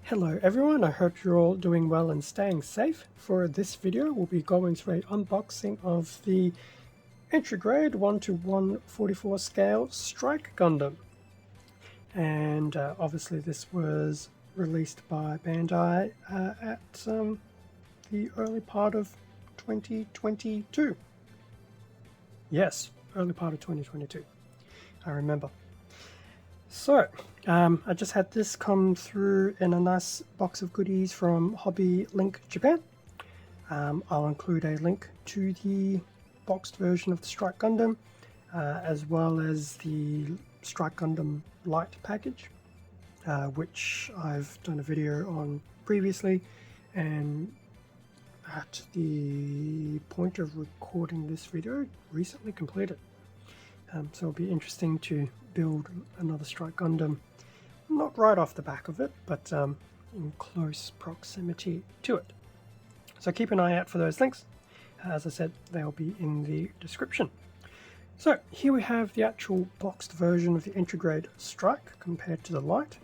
Hello everyone, I hope you're all doing well and staying safe. For this video we'll be going through an unboxing of the entry grade 1 to 144 scale Strike Gundam. And obviously this was released by Bandai at the early part of 2022. Yes, early part of 2022, I remember. So, I just had this come through in a nice box of goodies from Hobby Link Japan. I'll include a link to the boxed version of the Strike Gundam, as well as the Strike Gundam Lite package, which I've done a video on previously, and at the point of recording this video, recently completed. So it'll be interesting to build another Strike Gundam, not right off the back of it, but in close proximity to it. So keep an eye out for those links. As I said, they'll be in the description. So here we have the actual boxed version of the entry grade Strike compared to the Lite.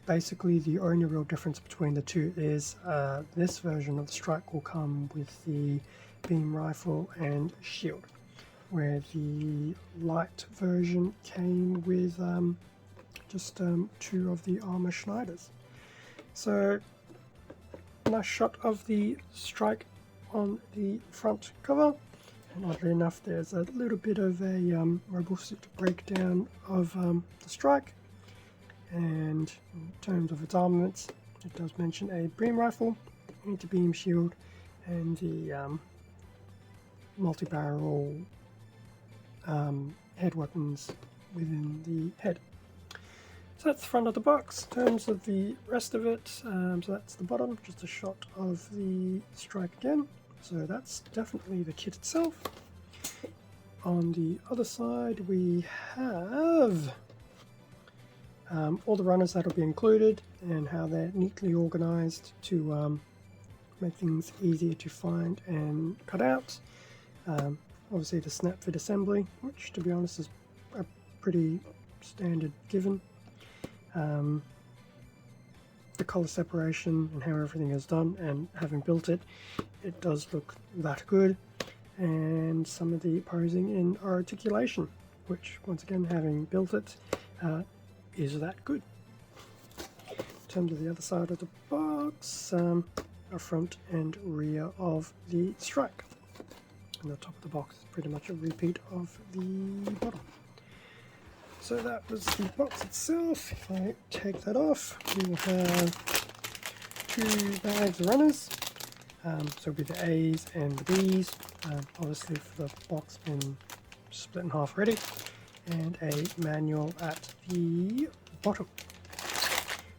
Basically the only real difference between the two is this version of the Strike will come with the beam rifle and shield, where the Lite version came with just two of the armor Schneiders. So nice shot of the Strike on the front cover, and oddly enough there's a little bit of a robust breakdown of the Strike, and in terms of its armaments it does mention a beam rifle, anti-beam shield, and the multi-barrel head weapons within the head. So that's the front of the box. In terms of the rest of it, so that's the bottom, just a shot of the Strike again. So that's definitely the kit itself. On the other side we have all the runners that will be included and how they're neatly organized to make things easier to find and cut out. Obviously the snap fit assembly, which to be honest is a pretty standard given. The color separation and how everything is done, and having built it, it does look that good. And some of the posing and articulation, which once again, having built it, is that good. In terms of the other side of the box, a front and rear of the Strike. And the top of the box is pretty much a repeat of the bottom. So that was the box itself. If I take that off, we will have two bags of runners. So it'll be the A's and the B's. Obviously for the box been split in half already. And a manual at the bottom.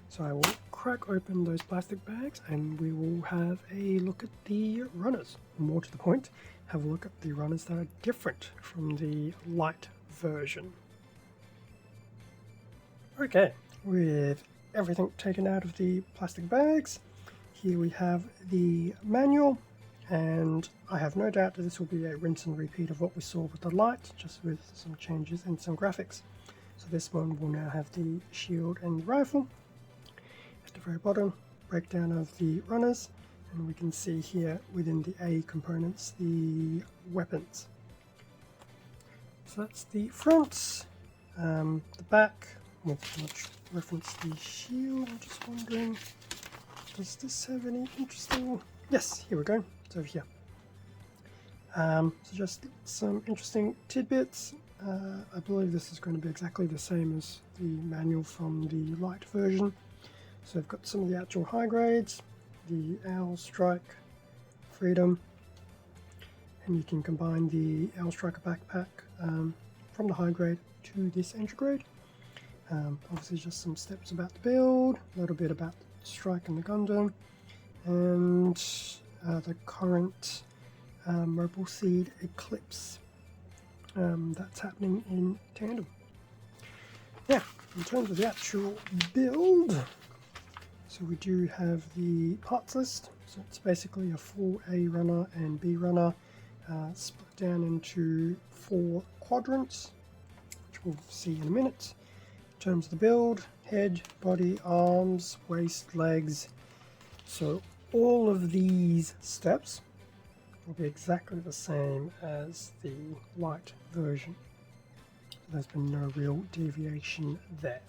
So I will crack open those plastic bags and we will have a look at the runners. More to the point, have a look at the runners that are different from the Lite version. Okay, with everything taken out of the plastic bags, here we have the manual, and I have no doubt that this will be a rinse and repeat of what we saw with the Lite, just with some changes and some graphics. So this one will now have the shield and the rifle. At the very bottom, breakdown of the runners, and we can see here within the A components the weapons. So that's the front. The back will pretty much reference the shield. I'm just wondering, does this have any interesting... Yes, here we go, it's over here. So just some interesting tidbits. I believe this is going to be exactly the same as the manual from the Lite version. So I've got some of the actual high grades, the Owl Strike, Freedom, and you can combine the Owl Striker backpack from the high grade to this entry grade. Obviously just some steps about the build, a little bit about the Strike and the Gundam, and the current Mobile Seed Eclipse that's happening in tandem. Yeah, in terms of the actual build, so we do have the parts list. So it's basically a full A runner and B runner split down into 4 quadrants, which we'll see in a minute. In terms of the build, head, body, arms, waist, legs. So all of these steps will be exactly the same as the light version. There's been no real deviation there.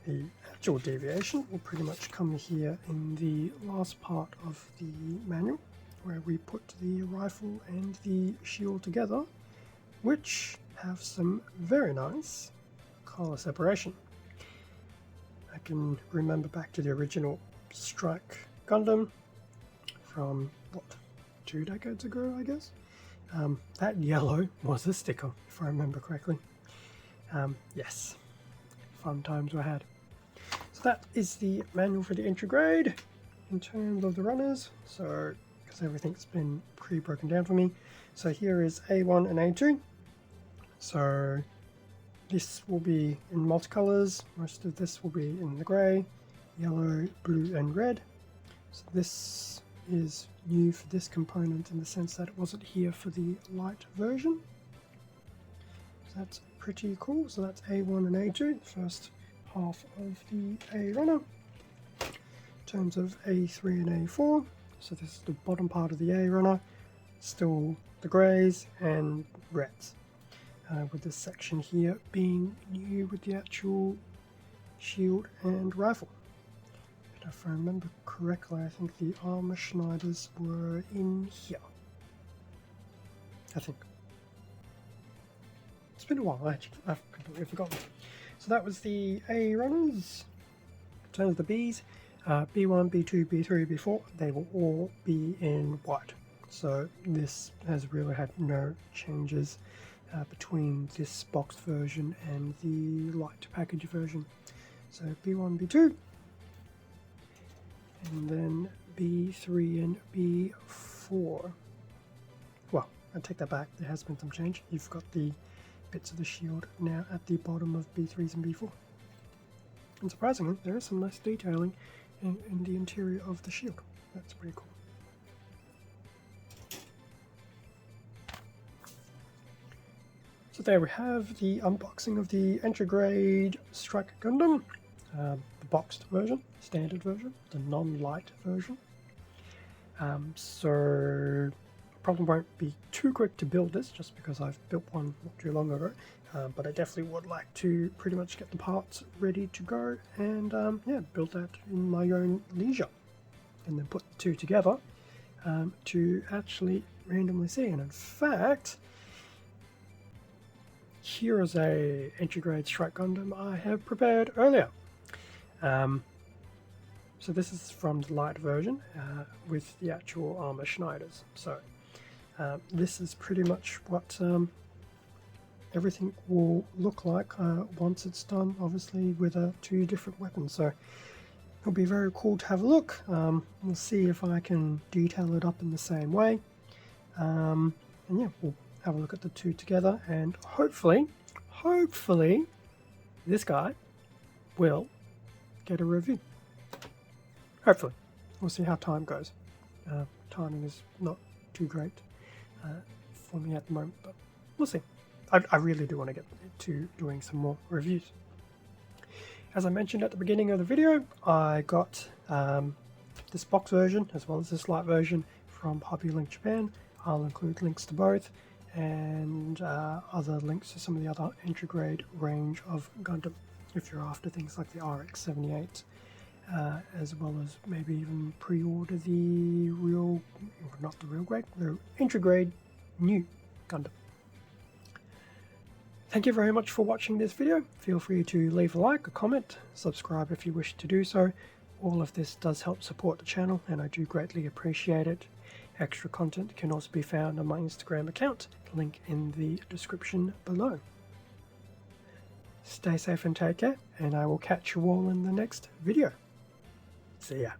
The actual deviation will pretty much come here in the last part of the manual, where we put the rifle and the shield together, which have some very nice color separation. I can remember back to the original Strike Gundam from, what, 2 decades ago, I guess? That yellow was a sticker, if I remember correctly. Yes, fun times were had. So that is the manual for the entry grade in terms of the runners. So, because everything's been pre-broken down for me. So here is A1 and A2. So this will be in multicolors. Most of this will be in the grey, yellow, blue and red. So this is new for this component in the sense that it wasn't here for the light version. So that's pretty cool. So that's A1 and A2, the first half of the A runner. In terms of A3 and A4, so this is the bottom part of the A runner, still the greys and reds, with this section here being new with the actual shield and rifle. And if I remember correctly, I think the armor schneiders were in here. I think. It's been a while, actually. I've completely forgotten. So that was the A runners. In terms of the Bs, B1, B2, B3, B4, they will all be in white. So this has really had no changes between this boxed version and the light package version. So B1, B2, and then B3 and B4. Well, I take that back, there has been some change. You've got the bits of the shield now at the bottom of B3s and B4. And surprisingly, there is some nice detailing in the interior of the shield. That's pretty cool. So there we have the unboxing of the entry grade Strike Gundam, the boxed version, standard version, the non-light version. So probably won't be too quick to build this just because I've built one not too long ago, but I definitely would like to pretty much get the parts ready to go and yeah, build that in my own leisure and then put the two together to actually randomly see. And in fact, here is a entry grade Strike Gundam I have prepared earlier. So this is from the light version with the actual armor schneiders. So this is pretty much what everything will look like once it's done, obviously with two different weapons. So it'll be very cool to have a look. We'll see if I can detail it up in the same way. And yeah, we'll have a look at the two together, and hopefully this guy will get a review. Hopefully. We'll see how time goes. Timing is not too great for me at the moment, but we'll see. I really do want to get to doing some more reviews. As I mentioned at the beginning of the video, I got this box version as well as this light version from Hobby Link Japan. I'll include links to both and other links to some of the other entry grade range of Gundam if you're after things like the RX-78, as well as maybe even pre-order the entry grade new Gundam. Thank you very much for watching this video. Feel free to leave a like, a comment, subscribe if you wish to do so. All of this does help support the channel and I do greatly appreciate it. Extra content can also be found on my Instagram account, link in the description below. Stay safe and take care, and I will catch you all in the next video. See ya.